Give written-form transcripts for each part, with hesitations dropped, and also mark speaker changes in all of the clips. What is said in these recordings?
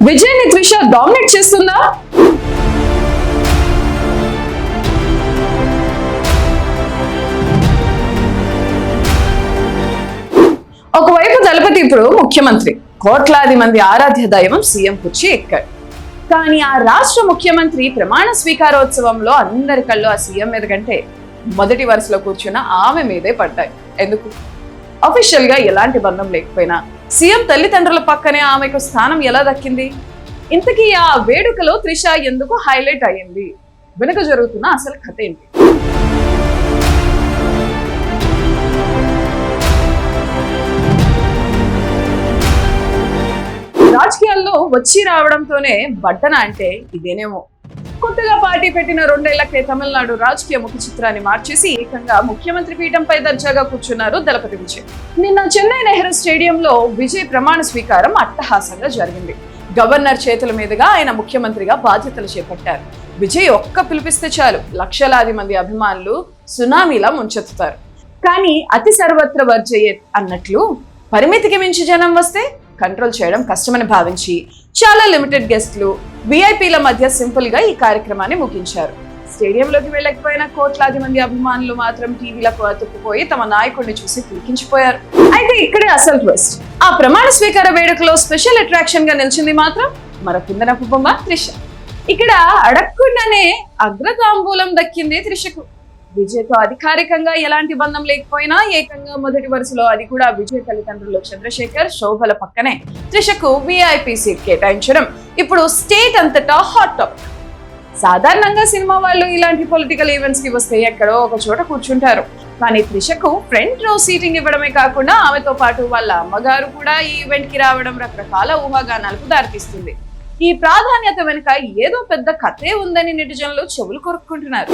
Speaker 1: విజయ్ ని త్రిష డామినేట్ చేస్తుందా? ఒకవైపు దళపతి ఇప్పుడు ముఖ్యమంత్రి, కోట్లాది మంది ఆరాధ్య దైవం సీఎం కుర్చీ ఎక్కాడు. కానీ ఆ రాష్ట్ర ముఖ్యమంత్రి ప్రమాణ స్వీకారోత్సవంలో అందరి కళ్ళు ఆ సీఎం మీద కంటే మొదటి వరుసలో కూర్చున్న ఆమె మీదే పడ్డాయి. ఎందుకు? అఫీషియల్ గా ఎలాంటి బంధం లేకపోయినా సీఎం తల్లిదండ్రుల పక్కనే ఆమెకు స్థానం ఎలా దక్కింది? ఇంతకీ ఆ వేడుకలో త్రిష ఎందుకు హైలైట్ అయ్యింది? వెనుక జరుగుతున్న అసలు కథ ఏంటి? రాజకీయాల్లో వచ్చి రావడంతోనే బట్టన అంటే ఇదేనేమో. కొత్తగా పార్టీ పెట్టిన 2 ఏళ్లకే తమిళనాడు రాజకీయ ముఖ చిత్రాన్ని మార్చేసి ఏకంగా ముఖ్యమంత్రి పీఠంపై దర్జాగా కూర్చున్నారు దళపతి విజయ్. నిన్న చెన్నై నెహ్రూ స్టేడియంలో విజయ్ ప్రమాణ స్వీకారం అట్టహాసంగా జరిగింది. గవర్నర్ చేతుల మీదుగా ఆయన ముఖ్యమంత్రిగా బాధ్యతలు చేపట్టారు. విజయ్ ఒక్క పిలిపిస్తే చాలు లక్షలాది మంది అభిమానులు సునామీలా ముంచెత్తుతారు. కానీ అతి సర్వత్ర వర్జయేత్ అన్నట్లు పరిమితికి మించి జనం వస్తే కంట్రోల్ చేయడం కష్టమని భావించి చాలా లిమిటెడ్ గెస్ట్లు, విఐపీల మధ్య సింపుల్ గా ఈ కార్యక్రమాన్ని ముగించారు. స్టేడియంలోకి వెళ్ళకపోయినా కోట్లాది మంది అభిమానులు మాత్రం టీవీలకు అతుక్కుపోయి తమ నాయకుడిని చూసి తిరిగించిపోయారు. అయితే ఇక్కడే అసలు ట్విస్ట్. ఆ ప్రమాణ స్వీకార వేడుకలో స్పెషల్ అట్రాక్షన్ గా నిలిచింది మాత్రం మన కుందనపు బొమ్మ త్రిష. ఇక్కడ అడగకుండానే అగ్రతాంబూలం దక్కింది త్రిషకు. విజయ్తో అధికారికంగా ఎలాంటి బంధం లేకపోయినా ఏకంగా మొదటి వరుసలో, అది కూడా విజయ్ తల్లిదండ్రులు చంద్రశేఖర్, శోభల పక్కనే త్రిషకు విఐపి సీట్ కేటాయించడం ఇప్పుడు స్టేట్ అంతటా హాట్ టాపిక్. సాధారణంగా సినిమా వాళ్ళు ఇలాంటి పొలిటికల్ ఈవెంట్స్ కి వస్తే ఎక్కడో ఒక చోట కూర్చుంటారు. కానీ త్రిషకు ఫ్రంట్ రో సీటింగ్ ఇవ్వడమే కాకుండా ఆమెతో పాటు వాళ్ళ అమ్మగారు కూడా ఈ ఈవెంట్ కి రావడం రకరకాల ఊహాగానాలకు దారితీస్తుంది. ఈ ప్రాధాన్యత వెనుక ఏదో పెద్ద కథే ఉందని నెటిజన్లు చెవులు కొరుక్కుంటున్నారు.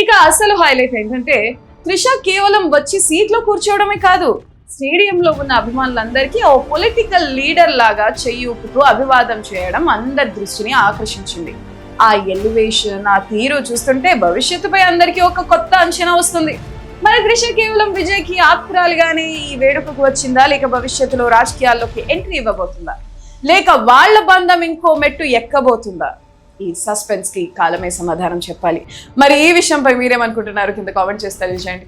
Speaker 1: ఇక అసలు హైలైట్ ఏంటంటే త్రిష కేవలం వచ్చి సీట్లో కూర్చోవడమే కాదు, స్టేడియంలో ఉన్న అభిమానులందరికీ ఓ పొలిటికల్ లీడర్ లాగా చెయ్యి ఊపుతూ అభివాదం చేయడం అందరి దృష్టిని ఆకర్షించింది. ఆ ఎలివేషన్, ఆ తీరు చూస్తుంటే భవిష్యత్తుపై అందరికీ ఒక కొత్త అంచనా వస్తుంది. మరి త్రిష కేవలం విజయ్కి ఆప్తురాలుగానే ఈ వేడుకకు వచ్చిందా, లేక భవిష్యత్తులో రాజకీయాల్లోకి ఎంట్రీ ఇవ్వబోతుందా, లేక వాళ్ళ బంధం ఇంకో మెట్టు ఎక్కబోతుందా? ఈ సస్పెన్స్ కి కాలమే సమాధానం చెప్పాలి. మరి ఈ విషయంపై మీరేమనుకుంటున్నారు? కింద కామెంట్ చేసి తెలియజేయండి.